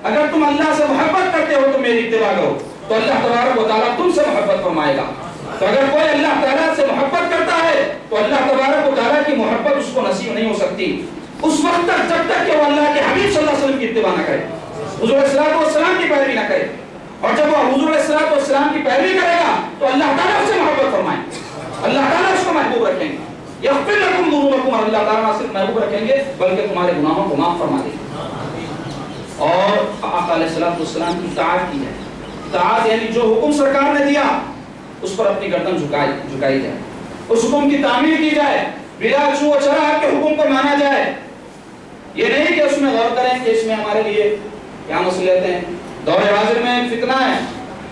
اگر تم اللہ سے محبت کرتے ہو تو میری اتباع کرو تو اللہ تبارک و تعالیٰ تم سے محبت فرمائے گا. تو اگر کوئی اللہ تعالیٰ سے محبت کرتا ہے تو اللہ تبارک و تعالیٰ کی محبت اس کو نصیب نہیں ہو سکتی اس وقت تک جب تک کہ وہ اللہ کے حبیب صلی اللہ علیہ وسلم کی اتباع نہ کرے, حضور علیہ الصلوۃ والسلام کی پیروی نہ کرے. اور جب وہ حضور علیہ الصلوۃ والسلام کی پیروی کرے گا تو اللہ تعالیٰ اس سے محبت فرمائے, اللہ تعالیٰ اس کو محبوب رکھیں گے. یغفر لکم ذنوبکم, اور اللہ تعالیٰ نہ صرف محبوب رکھیں گے بلکہ تمہارے گناہوں کو معاف فرما دیں گے. اور آقا علیہ الصلوۃ والسلام کی اطاعت کی جائے. اطاعت یعنی جو حکم سرکار نے دیا اس پر اپنی گردن جھکائی جائے, اس حکم کی تعمیل کی جائے, بلا چھو و چرا کے حکم کو مانا جائے. یہ نہیں کہ اس میں غور کریں کہ اس میں ہمارے لیے کیا مصلحت ہیں. دور حاضر میں ایک فتنہ ہے,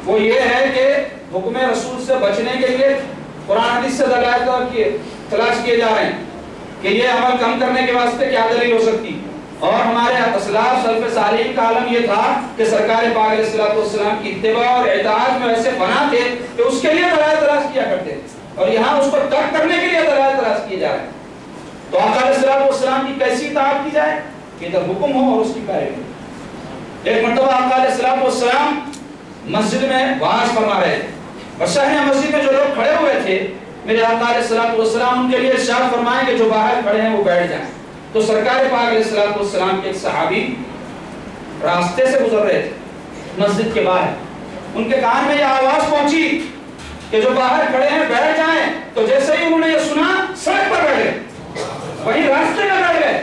وہ یہ ہے کہ حکم رسول سے بچنے کے لیے قرآن حدیث سے دلائل تلاش کیے جا رہے ہیں کہ یہ عمل کم کرنے کے واسطے کیا دلیل ہو سکتی. اور ہمارے اسلاف سلف صالحین کا عالم یہ تھا کہ سرکار پاک علیہ الصلوۃ والسلام کی اتباع اور اطاعت میں ایسے بنا تھے کہ اس کے لیے دلائل تلاش کیا کرتے تھے, اور یہاں اس کو ترک کرنے کے لیے دلائل تلاش کیے جا رہے ہیں. تو آقا علیہ الصلوۃ والسلام کی کیسی اطاعت کی جائے کہ ادھر حکم ہو اور اس کی پیروی. ایک مرتبہ آقا علیہ الصلوۃ والسلام مسجد میں وعظ فرما رہے تھے, اور صحن مسجد میں جو لوگ کھڑے ہوئے تھے میرے آقا علیہ الصلوۃ والسلام ان کے لیے ارشاد فرمائیں کہ جو باہر کھڑے ہیں وہ بیٹھ جائیں. تو سرکار پاک علیہ الصلوۃ والسلام کے ایک صحابی راستے سے گزر رہے تھے مسجد کے باہر, ان کے کان میں یہ آواز پہنچی کہ جو باہر کھڑے ہیں بیٹھ جائیں. تو جیسے ہی انہوں نے یہ سنا سڑک پر بیٹھ گئے, وہیں راستے میں بیٹھ گئے.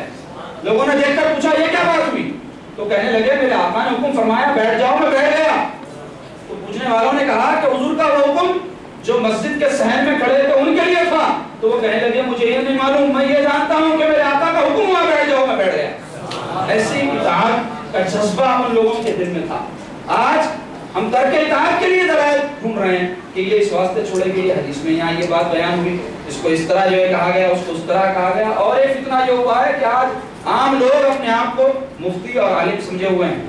لوگوں نے دیکھ کر پوچھا یہ کیا بات ہوئی, تو کہنے لگے میرے آقا نے حکم فرمایا بیٹھ جاؤ, میں بیٹھ گیا. تو پوچھنے والوں نے کہا کہ حضور کا وہ حکم جو مسجد کے صحن میں کھڑے تھے ان کے لیے تھا. تو وہ کہنے لگے مجھے یہ نہیں معلوم, میں یہ جانتا ہوں کہ میرے آقا کا حکم ہوا بیٹھ جاؤ, میں بیٹھ گیا. ایسی اطاعت کا جذبہ ان لوگوں کے دل میں تھا. آج ہم ترک اطاعت کے لیے دلائل ڈھونڈ رہے ہیں کہ یہ اس واسطے چھوڑے گئے, حدیث میں یہاں یہ بات بیان ہوئی, اس کو اس طرح جو ہے کہا گیا, اس کو اس طرح کہا گیا. اور ایک فتنہ جو ہوا ہے کہ آج عام لوگ اپنے آپ کو مفتی اور عالم سمجھے ہوئے ہیں,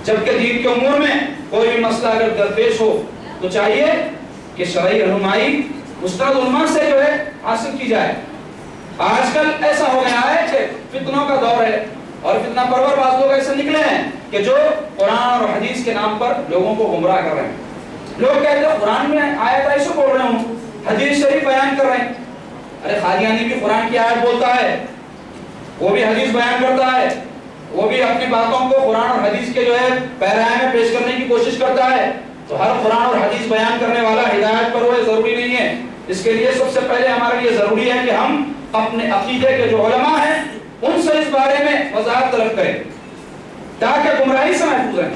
جبکہ دین کے امور میں کوئی بھی مسئلہ اگر درپیش ہو تو چاہیے کہ شرعی رہنمائی مستند علماء سے جو ہے حاصل کی جائے. آج کل ایسا ہو گیا ہے کہ فتنوں کا دور ہے, اور فتنہ پرور بعض لوگ ایسے نکلے ہیں کہ جو قرآن اور حدیث کے نام پر لوگوں کو گمراہ کر رہے ہیں. لوگ کہتے ہیں قرآن میں آیت ایسے بول رہے ہوں, حدیث شریف بیان کر رہے ہیں. ارے قادیانی بھی قرآن کی آیت بولتا ہے, وہ بھی حدیث بیان کرتا ہے, وہ بھی اپنی باتوں کو قرآن اور حدیث کے جو ہے پیرائے میں پیش کرنے کی کوشش کرتا ہے. تو ہر قرآن اور حدیث بیان کرنے والا ہدایت پر ہوئے ضروری نہیں ہے. اس کے لیے سب سے پہلے ہمارے لیے ضروری ہے کہ ہم اپنے عقیدے کے جو علماء ہیں ان سے اس بارے میں وضاحت طلب کریں تاکہ گمراہی سے محفوظ رہیں.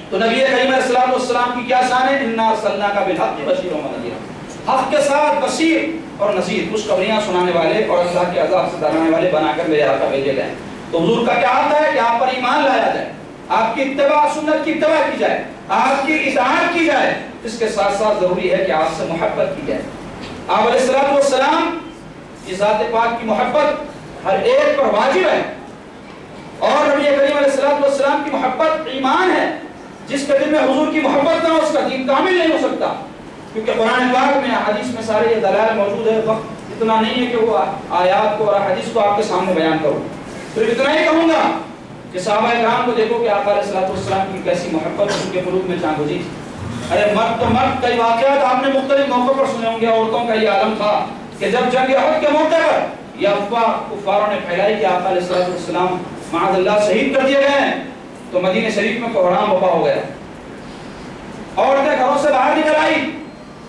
تو نبی کریم علیہ الصلوۃ والسلام کی کیا شان ہے, انا ارسلناک بالحق بشیرا ونذیرا, حق کے ساتھ بشیر اور نذیر, خوشخبریاں سنانے والے اور اللہ کے عذاب سے ڈرانے والے بنا کر میرے آقا بھیجے گئے. تو حضور کا کیا حق ہے کہ آپ پر ایمان لایا جائے, آپ کی اتباع سنت کی اتباع کی جائے, آپ کی اطاعت کی جائے. اس کے ساتھ ساتھ ضروری ہے کہ آپ سے محبت کی جائے. آپ علیہ الصلوۃ والسلام کی ذات پاک کی محبت ہر ایک پر واجب ہے, اور نبی کریم علیہ الصلوۃ والسلام کی محبت ایمان ہے. جس کے دل میں حضور کی محبت نہ ہو اس کا دین کامل نہیں ہو سکتا, کیونکہ قرآن پاک میں حدیث میں سارے یہ دلائل موجود ہے. وقت اتنا نہیں ہے کہ وہ آیات کو اور حدیث کو آپ کے سامنے بیان کروں. صرف اتنا ہی کہوں گا کہ صحابہ کرام کو دیکھو کہ آقا علیہ الصلوۃ والسلام کی کیسی محبت ان کے قلوب میں جان گزری. ارے مرد تو مرد, کئی واقعات آپ نے مختلف موقعوں پر سنے ہوں گے. عورتوں کا یہ عالم تھا کہ جب جنگ احد کے موقع پر یہ افواہ کفاروں نے پھیلائی کہ آقا علیہ الصلوۃ والسلام معاذ اللہ شہید کر دیے گئے ہیں, تو مدینہ شریف میں کوہرام وبا ہو گیا. عورتیں گھروں سے باہر نکل آئی.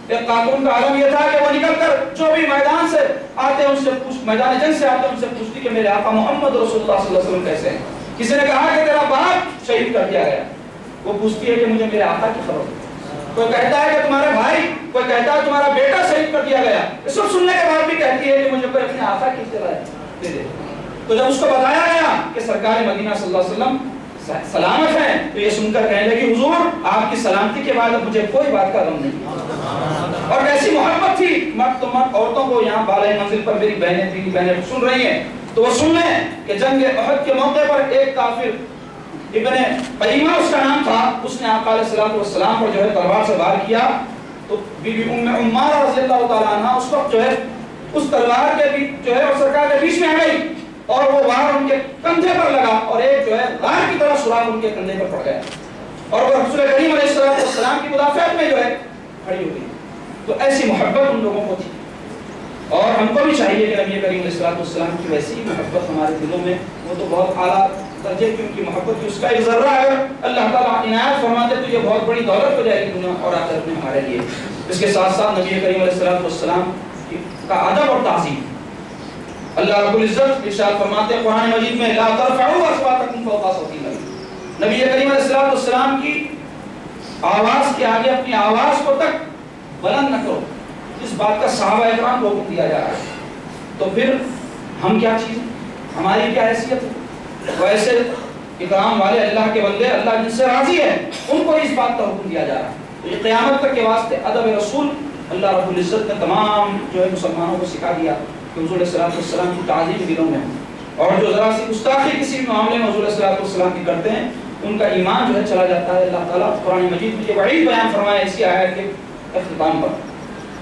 ایک خاتون کا عالم یہ تھا کہ وہ نکل کر جو بھی میدان سے آتے ان سے میدان جنگ سے آتے ان سے پوچھتی کہ میرے آقا محمد رسول اللہ صلی اللہ علیہ وسلم کیسے ہیں. کسی نے کہا کہ تیرا باپ شہید کر دیا گیا. وہ پوچھتی ہے کہ مجھے میرے آقا کی خبر. کوئی کہتا ہے کہ تمہارا بھائی, کوئی کہتا ہے تمہارا بیٹا شہید کر دیا گیا. یہ سب سننے کے بعد بھی کہتی ہے کہ مجھے کوئی اپنے آقا کی اطلاع دے دے. تو جب اس کو بتایا گیا کہ سرکار مدینہ صلی اللہ علیہ وسلم سلامت ہیں, تو یہ سن کر کہنے لگی حضور آپ کی سلامتی کے بعد مجھے کوئی بات کا غم نہیں. اور کیسی محبت تھی, مرد تو مرد, عورتوں کو یہاں بالائے منزل پر میری بہنیں تھی, بہنیں سن رہی ہیں تو وہ سن لیں کہ جنگ احد کے موقع پر ایک کافر ابن قیمہ اس کا نام تھا, اس نے آقا علیہ الصلوۃ والسلام پر جو ہے تلوار سے وار کیا. تو بی بی ام عمارہ رضی اللہ تعالیٰ عنہ اس وقت جو ہے اس تلوار کے بھی جو ہے اور سرکار کے بیچ میں آ گئی, اور وہ وار پہاڑ ان کے کندھے پر لگا اور ایک جو ہے غار کی طرح سوراخ ان کے کندھے پر پڑ گیا اور وہ رسول کریم علیہ السلام کی مدافعت میں جو ہے کھڑی ہو گئی. تو ایسی محبت ان لوگوں کو تھی اور ہم کو بھی چاہیے کہ نبی کریم علیہ السلام کی ویسی محبت ہمارے دلوں میں. وہ تو بہت اعلیٰ درجے کی ان کی محبت کی, اس کا ایک ذرہ اگر اللہ تعالیٰ عنایت فرماتے تو یہ بہت بڑی دولت ہو جائے گی دنیا اور آخرت میں ہمارے لیے. اس کے ساتھ ساتھ نبی کریم علیہ السلام کا ادب اور تعظیم. اللہ رب العزت ارشاد فرماتے ہیں قرآن مجید میں لا ترفعوا اصواتکم فوق صوت النبی. نبی کریم علیہ السلام کی آواز کے آگے اپنی آواز کو تک بلند نہ کرو. اس بات کا صحابہ اکرام کو حکم دیا جا رہا ہے. تو پھر ہم کیا چیز ہیں, ہماری کیا حیثیت ہے؟ ویسے اکرام والے اللہ کے بندے, اللہ جن سے راضی ہے, ان کو اس بات کا حکم دیا جا رہا ہے. تو یہ قیامت تک کے واسطے ادب رسول اللہ رب العزت نے تمام جو ہے مسلمانوں کو سکھا دیا کہ حضور صلی اللہ علیہ وسلم کی تعظیم دلوں میں, اور جو ذرا سی گستاخی کسی بھی معاملے میں حضور صلی اللہ علیہ وسلم کی کرتے ہیں ان کا ایمان جو ہے چلا جاتا ہے. اللہ تعالیٰ قرآن مجید میں یہ وعید بیان فرمایا اسی آیت کے اختتام پر.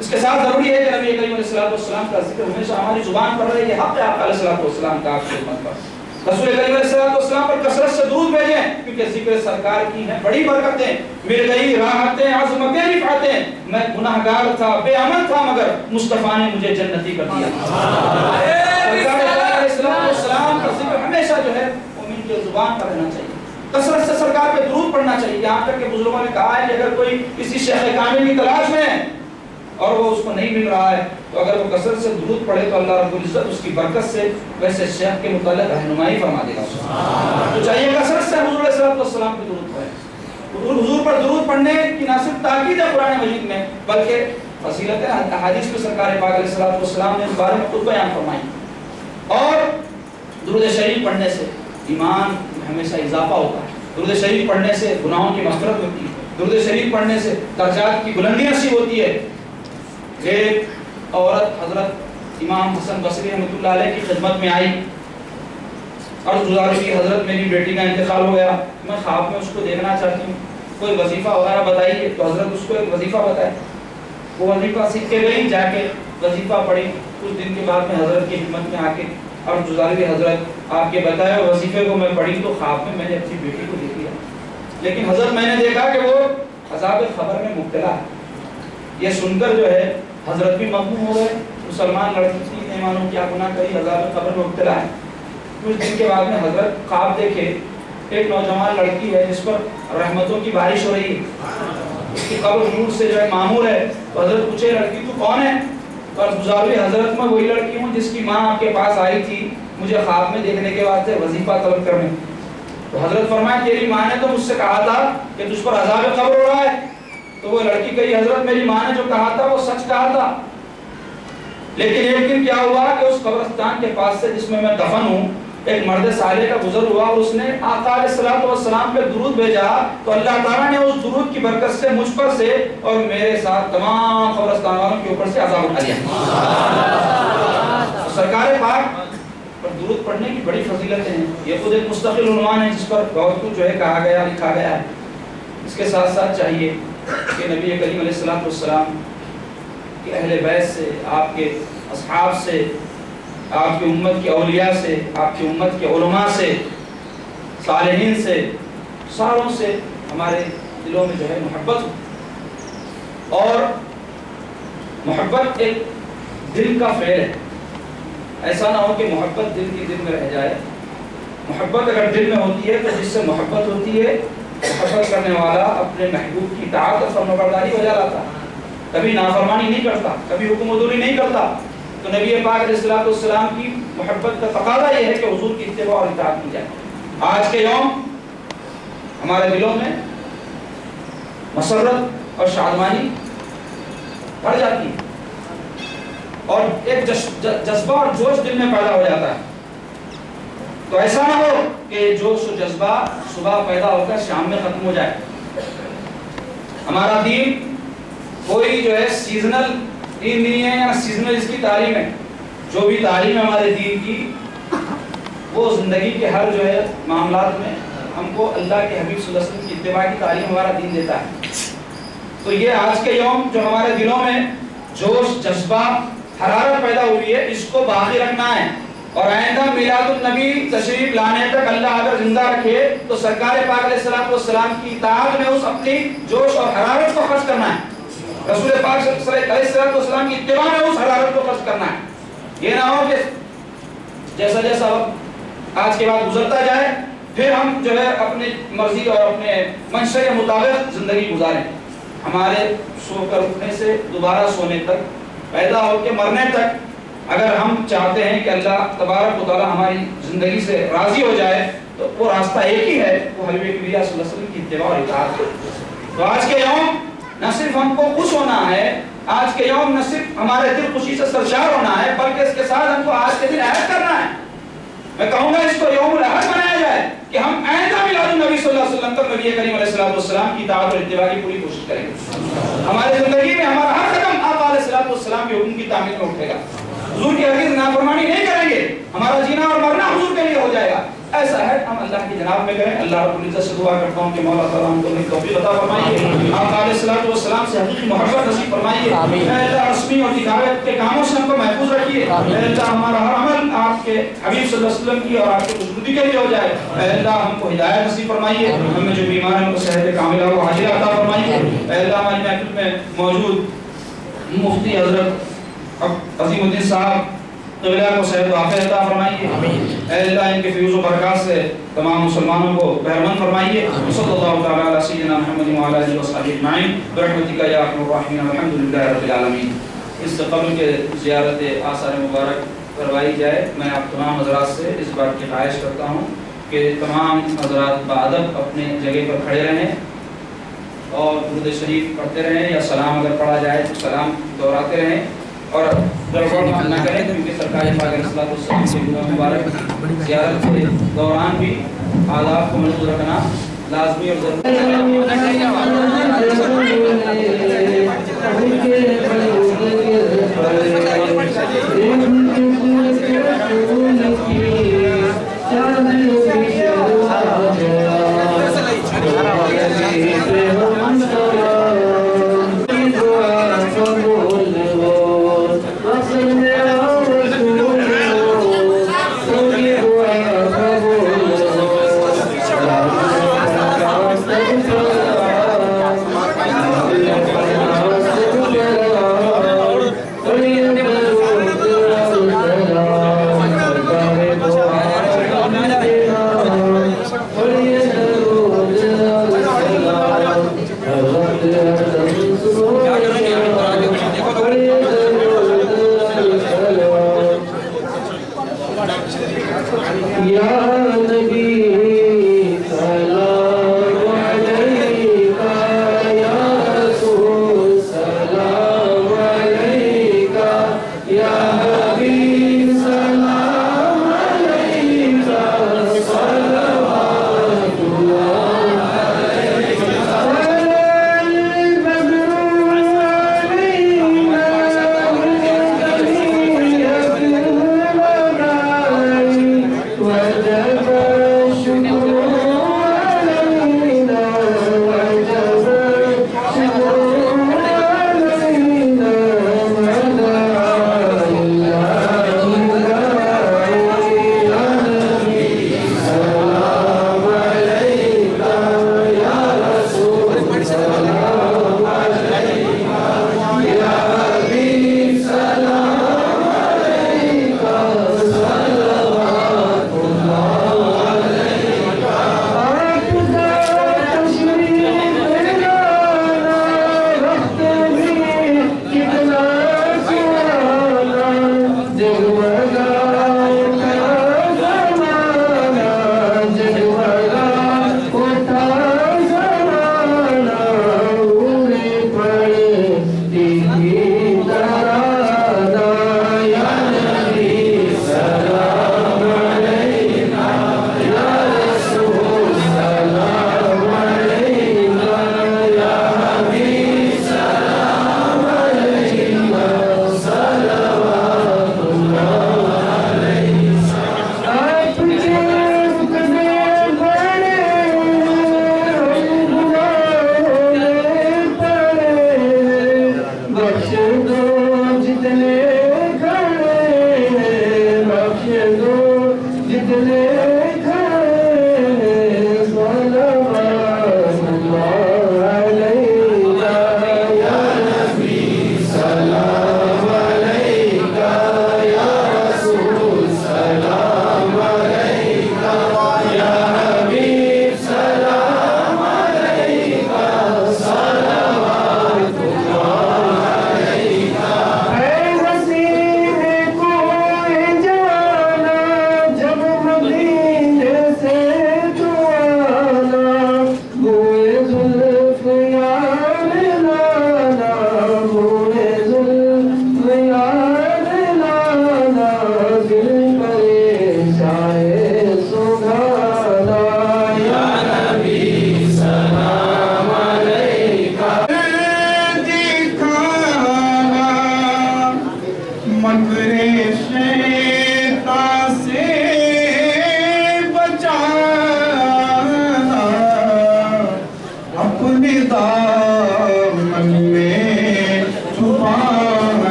اس کے ساتھ ضروری ہے کہ نبی کریم علیہ السلام کا ذکر ہمیشہ ہماری زبان پر رہے. یہ حق ہے آپ علیہ السلام کا آپ کی خدمت پر. رسول کریم علیہ السلام پر کثرت سے درود بھیجیں کیونکہ ذکر سرکار کی ہیں بڑی برکتیں. مل گئی راحتیں عظمتیں رفعتیں, میں گناہگار تھا بے عمل تھا مگر مصطفیٰ نے مجھے جنتی کر دیا. سرکار علیہ السلام کا ذکر ہمیشہ جو ہے مومن کی زبان پر رہنا چاہیے. کثرت سے سرکار پہ درود پڑھنا چاہیے. یہاں تک کہ بزرگوں نے کہا ہے کہ اگر کوئی کسی شیخ کامل کی تلاش میں ہے اور وہ اس کو نہیں مل رہا ہے تو اگر وہ کثرت سے درود پڑھے تو اللہ رب العزت اس کی برکت سے ویسے شیخ کے متعلق رہنمائی فرما دے گا. تو چاہیے کثرت سے حضور علیہ السلام کی درود پڑھیں. حضور پر درود پڑھنے کی نہ صرف تاکید ہے قرآن مجید میں بلکہ فضیلت احادیث میں سرکار پاک علیہ السلام نے اس بارے میں خود بیان فرمائی. اور درود شریف پڑھنے سے ایمان ہمیشہ اضافہ ہوتا ہے. درود شریف پڑھنے سے گناہوں کی مغفرت ہوتی ہے. درود شریف پڑھنے سے درجات کی بلندی نصیب ہوتی ہے. ایک عورت حضرت امام حسن بصری رحمۃ اللہ علیہ کی خدمت میں آئی اور گزارش کی حضرت میری بیٹی کا انتقال ہو گیا, میں خواب میں اس کو دیکھنا چاہتی ہوں, کوئی وظیفہ وغیرہ بتائیے. تو حضرت اس کو ایک وظیفہ بتائے. وہ وظیفہ سیکھ کے گئی, جا کے وظیفہ پڑھی. کچھ دن کے بعد میں حضرت کی خدمت میں آ کے اور گزارش حضرت آپ کے بتائے وظیفے کو میں پڑھی تو خواب میں نے اپنی بیٹی کو دیکھ لیا, لیکن حضرت میں نے دیکھا کہ وہ عذاب خبر میں مبتلا ہے. یہ سن کر جو ہے حضرت بھی مغموم ہو گئے. مسلمان لڑکی تھی, نہیں معلوم کیا گناہ کری, عذاب قبر میں مبتلا ہے. کچھ دن کے بعد میں حضرت خواب دیکھے ایک نوجوان لڑکی ہے جس پر رحمتوں کی بارش ہو رہی ہے, اس کی قبر نور سے جو ہے معمور ہے. تو حضرت پوچھے لڑکی تو کون ہے؟ اور گزاری حضرت میں وہی لڑکی ہوں جس کی ماں آپ کے پاس آئی تھی مجھے خواب میں دیکھنے کے بعد سے وظیفہ طلب کرنے. تو حضرت فرمایا تیری ماں نے تو مجھ سے کہا تھا کہ تجھ پر عذاب قبر ہو رہا ہے. تو وہ لڑکی کہی حضرت میری ماں نے جو کہا تھا وہ سچ کہا تھا, لیکن ایک دن کیا ہوا کہ اس قبرستان کے پاس سے جس میں میں دفن ہوں ایک مرد صالح کا گزر ہوا اور اس نے آقا علیہ السلام پہ درود بھیجا تو اللہ تعالیٰ نے اس درود کی برکت سے مجھ پر سے اور میرے ساتھ تمام قبرستان والوں کے اوپر سے عذاب اٹھا لیا. سرکار پاک پر درود پڑھنے کی بڑی فضیلتیں ہیں. یہ خود ایک مستقل عنوان ہے جس پر بہت کچھ جو ہے کہا گیا لکھا گیا ہے. اس کے ساتھ ساتھ چاہیے کہ نبی کریم علیہ السلام کے اہل بیت سے, آپ کے اصحاب سے, آپ کی امت کے اولیاء سے, آپ کی امت کے علماء سے, صالحین سے, ساروں سے ہمارے دلوں میں جو ہے محبت ہو. اور محبت ایک دل کا فعل ہے. ایسا نہ ہو کہ محبت دل کی دل میں رہ جائے. محبت اگر دل میں ہوتی ہے تو جس سے محبت ہوتی ہے محبت کرنے والا اپنے محبوب کی اطاعت اور فرمانبرداری بجا لاتا, کبھی نافرمانی نہیں کرتا, کبھی حکم عدولی نہیں کرتا. تو نبی پاک علیہ السلام کی محبت کا تقاضا یہ ہے کہ حضور کی اتباع اور اطاعت کی جائے. آج کے یوم ہمارے دلوں میں مسرت اور شادمانی بڑھ جاتی ہے اور ایک جذبہ اور جوش دل میں پیدا ہو جاتا ہے. تو ایسا نہ ہو کہ جوش و جذبہ صبح پیدا ہو کر شام میں ختم ہو جائے. ہمارا دین کوئی جو ہے سیزنل دین نہیں ہے یا سیزنل اس کی تعلیم ہے. جو بھی تعلیم ہے ہمارے دین کی وہ زندگی کے ہر جو ہے معاملات میں ہم کو اللہ کے حبیب صلی اللہ علیہ وسلم کی اتباع کی تعلیم ہمارا دین دیتا ہے. تو یہ آج کے یوم جو ہمارے دلوں میں جوش جذبہ حرارت پیدا ہوئی ہے اس کو باقی رکھنا ہے. اور آئندہ میلاد النبی تشریف لانے تک اللہ اگر زندہ رکھے تو سرکار پاک علیہ السلام کی اطاعت میں اس اپنی جوش اور حرارت کو خرچ کرنا ہے، رسول پاک علیہ السلام کی اتباع میں اس حرارت کو خرچ کرنا ہے۔ یہ نہ ہو کہ جیسا جیسا وقت آج کے بعد گزرتا جائے پھر ہم جو ہے اپنی مرضی اور اپنے منشا کے مطابق زندگی گزاریں۔ ہمارے سو کر اٹھنے سے دوبارہ سونے تک، پیدا ہو کے مرنے تک اگر ہم چاہتے ہیں کہ اللہ تبارک و تعالی ہماری زندگی سے راضی ہو جائے تو وہ راستہ ایک ہی ہے، وہ حبیب کبریا صلی اللہ علیہ وسلم کی اتباع اور اطاعت ہے۔ تو آج کے یوم نہ صرف ہم کو خوش ہونا ہے، آج کے یوم نہ صرف ہمارے دل خوشی سے سرشار ہونا ہے، بلکہ اس کے ساتھ ہم کو آج کے دن عہد کرنا ہے۔ میں کہوں گا اس کو یوم العہد بنایا جائے کہ ہم آئندہ میلاد النبی صلی اللہ علیہ وسلم تک نبی کریم علیہ السلام کی اطاعت اور اتباع کی پوری کوشش کریں گے۔ ہماری زندگی میں ہمارا ہر قدم آقا علیہ السلام کے حکم کی تعمیل میں اٹھے گا، حضور کی ہرگز نافرمانی نہیں کریں گے، ہمارا جینا اور مرنا حضور کے لیے ہو جائے گا۔ ایسا ہے ہم اللہ کی جناب میں کریں۔ اللہ رب العزت سے دعا کرتا ہوں کہ مولا تعالیٰ ہم کو توفیق عطا فرمائیے، آقا علیہ السلام سے حقیقی محبت نصیب فرمائیے۔ اے اللہ رسمی اور دعوت کے کاموں سے ہم کو محفوظ رکھیے۔ اے اللہ ہمارا ہر عمل آپ کے حبیب صلی اللہ علیہ وسلم کی اور آپ کی خوشنودی کے لیے ہو جائے۔ اے اللہ ہم کو ہدایت نصیب فرمائیے، ہم میں جو بیمار ہیں ان کو صحت کاملہ و عاجلہ عطا فرمائیے۔ اے اللہ ہماری محفل میں موجود مفتی حضرت عظیم الدین صاحب قبلہ کو صحت و عافیت عطا فرمائیے۔ اے اللہ ان کے فیوز و برکات سے تمام مسلمانوں کو بہرمند فرمائیے۔ صلی اللہ تعالی علی سیدنا محمد وعلی آلہ وصحبہ اجمعین برحمتک یا ارحم الراحمین والحمد للہ رب العالمین۔ اس سے قبل کے زیارت آثار مبارک کروائی جائے، میں آپ تمام حضرات سے اس بات کی خواہش کرتا ہوں کہ تمام حضرات بادب اپنے جگہ پر کھڑے رہیں اور درود شریف پڑھتے رہیں، یا سلام اگر پڑھا جائے تو سلام دہراتے رہیں، اور گڑبڑ نہ کریں، کیونکہ سرکار پاک علیہ السلام کی مبارک زیارت کے دوران بھی آداب کو محفوظ رکھنا لازمی اور ضروری وجب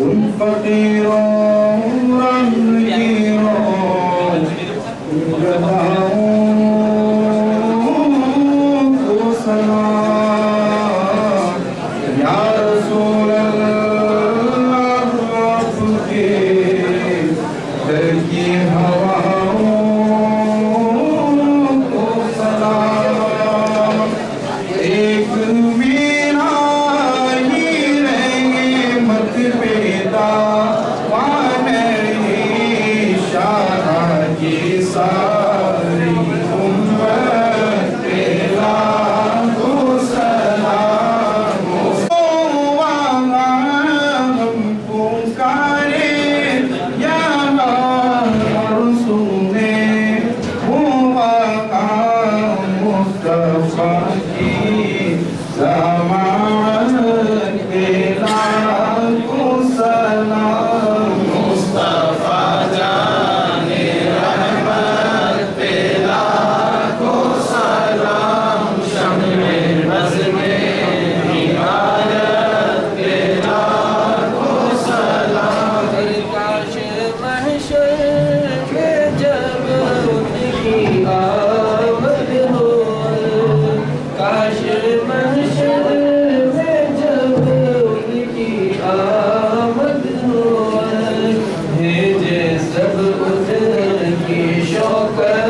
تم فقیروں رنگیروں گداؤں کو سلام یا رسول اللہ آپ کے در کی ہواؤں کو سلام ایک مینا ہی رہے مت پیدا وانہی شاہ کی ساری امت پیدا کو سلام ہم پکارے یا رسول مصطفیٰ کی ضمانت پیدا کو سلام مصطفیٰ جان رحمت پیدا کو سلام شمع بز میں ہدایت پیدا کو سلام کاش محشر میں جب ان کی آمد ہو کاش محشر میں جب ان کی آمد ہو بھیجے سب ان کی شوکت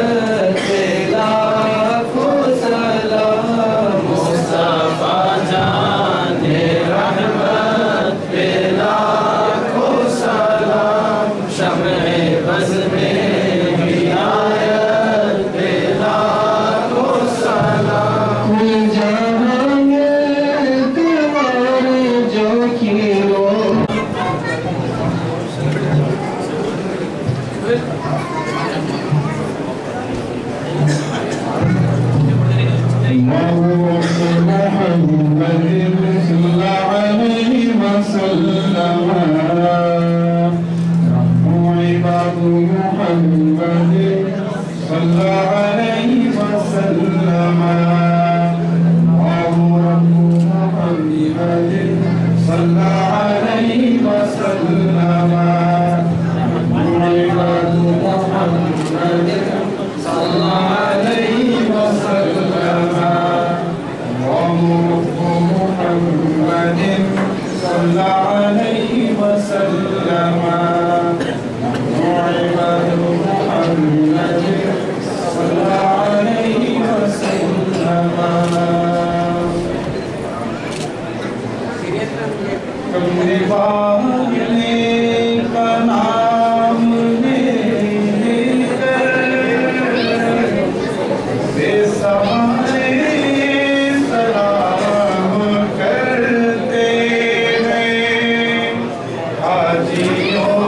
پہ لاکھوں سلام مصطفیٰ جان رحمت پہ لاکھوں سلام شمع بز میں ہدایت پہ لاکھوں سلام جہاں میں تمہارے جو کھیلو محمد صلی اللہ علیہ وسلم عباد محمد صلی اللہ علیہ وسلم رب محمد صلی اللہ علیہ وسلم عباد محمد صلی اللہ علیہ وسلم محمد صلی اللہ علیہ وسلم عباد محمد صلی اللہ علیہ وسلم کمرے والے کا نام لے کر بے سہارے سلام کرتے ہیں حاجیوں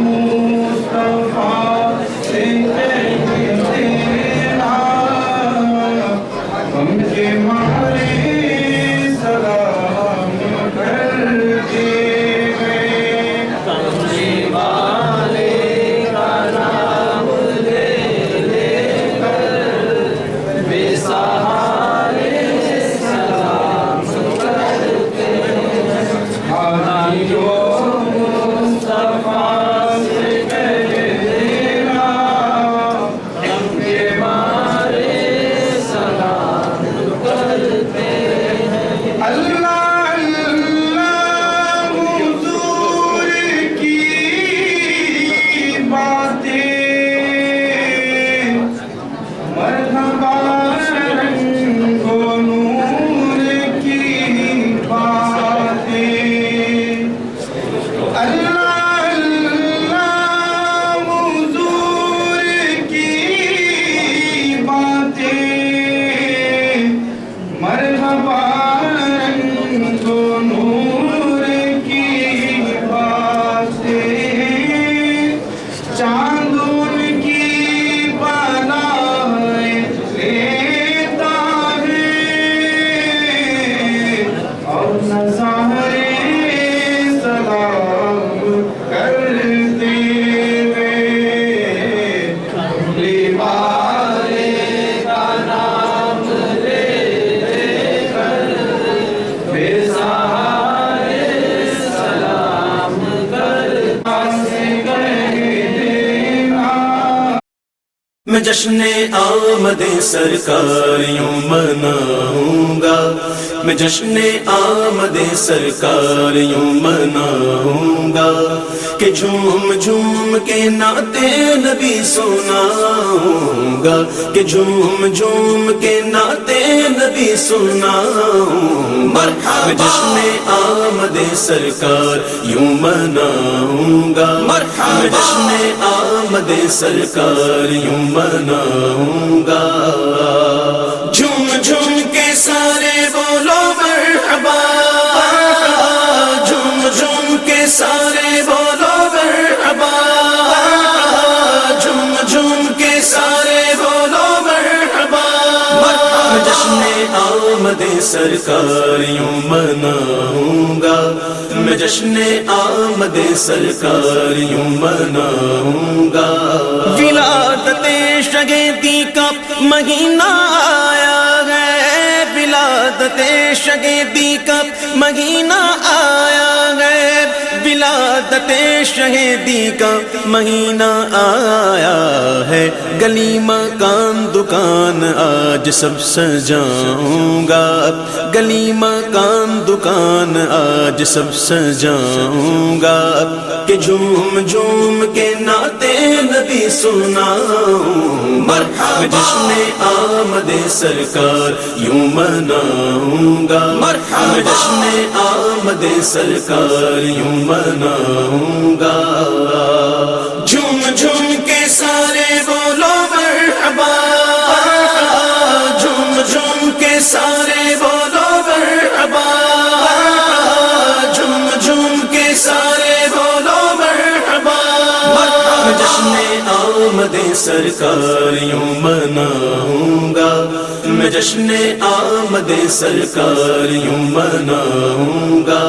مصطفیٰ سے کہتے نا ہم کے مارے سلام کرتے ہیں کمرے والے کا نام لے کر بے سہارے سلام کرتے ہیں حاجیوں مصطفیٰ میں جشن آمد سرکار یوں مناؤں گا، میں جشن آمد سرکار یوں مناؤں گا کہ جھوم جھوم کے نعتِ نبی سناؤں گا، کہ جھوم جھوم کے نعتِ نبی سناؤں گا، میں جشن آمد سرکار یوں مناؤں گا، میں جشن آمد سرکار یوں مناؤں گا۔ جھوم جھوم کے سارے بولو مرحبا، جھوم جھوم کے سارے بولو مرحبا، جھوم جھوم کے سارے بولو مرحبا، میں جشن آمد سرکار یوں مناؤں گا، میں جشن آمد سرکار یوں مناؤں گا۔ ولادت شگیدی کا مہینہ آیا ہے، ولادت شگیدی کا مہینہ آیا ہے، ولادت شہیدی کا مہینہ آیا ہے، گلی مکان دکان آج سب سجاؤں گا، گلی مکان دکان آج سب سجاؤں گا کہ جھوم جھوم کے نعتِ نبی سناؤں گا، میں جشن آمد سرکار یوں مناؤں گا، میں جشن آمد سرکار یوں مناؤں گا۔ جھوم جھوم کے سارے بولو مرحبا، جھوم جھوم کے سارے بولو مرحبا، جھوم جھوم کے سارے بولو مرحبا، میں جشن آمد سرکار یوں مناؤں گا، میں جشن آمد سرکار یوں مناؤں گا۔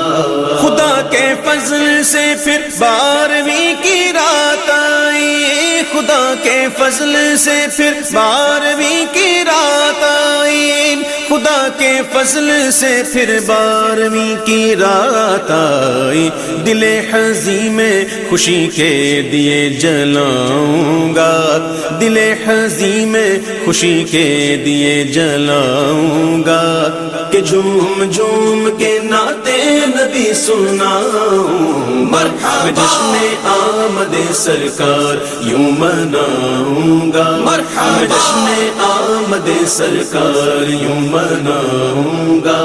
خدا کے فضل سے پھر 12ویں کی رات آئی، خدا کے فضل سے پھر 12ویں کی رات آئی، خدا کے فضل سے پھر 12ویں کی رات آئی، دل حزین میں خوشی کے دیے جلاؤں گا، دل حزین میں خوشی کے دیے جلاؤں گا کہ جھوم جھوم کے نعتِ نبی سناؤں گا، میں جشن آمد سرکار یوں مناؤں گا، میں جشن آمد سرکار یوں مناؤں گا۔